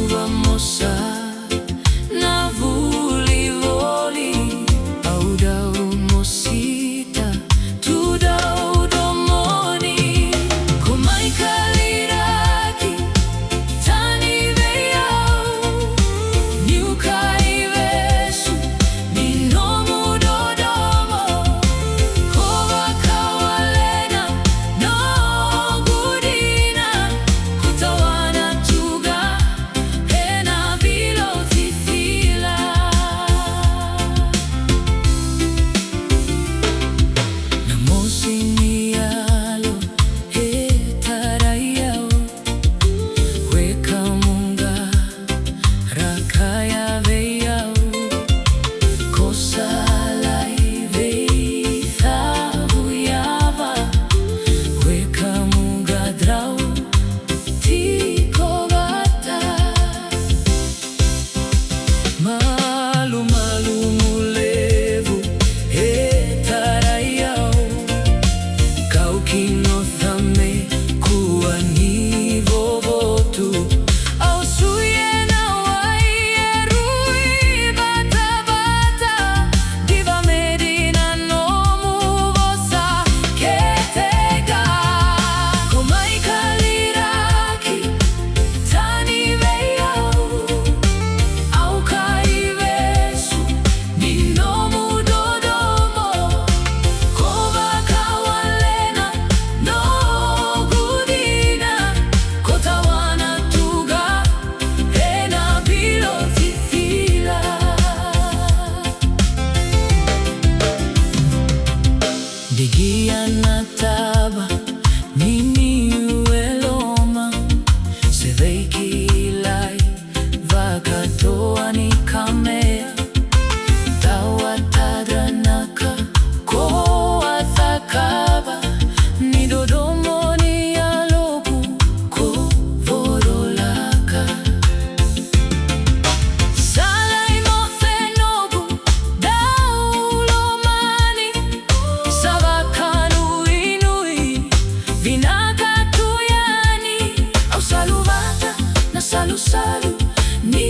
Suva mosa na vuli voli au dau mosita tu Dodomoni kumai kaliraki tani new Kaivesu ni nomu Dodomo kova kawalena no gudina kutawana tuga ena bilo cicila na mosinialo hetarayao weka munga rakaya veyao kosalai veithahu yava weka munga drau tikovata malu malu mulevu hetarayao kau kinothame kuwa ni vovotu au suyena waierui bata bata diva medina nomu vosa ketega komai kaliraki tani veyau au Kaivesu ni nomu Dodomo kova kawalena no gudina kotawana tuga ena bilo cicila digia nataba nini ueloma seveikilai vakatoa ni kamea tawa tadranaka koa thakaba ni Dodomo ni aloku kovorolaka salai mothenogu daulomani savakanu inui vinakatuyani au saluvata na salu salu ni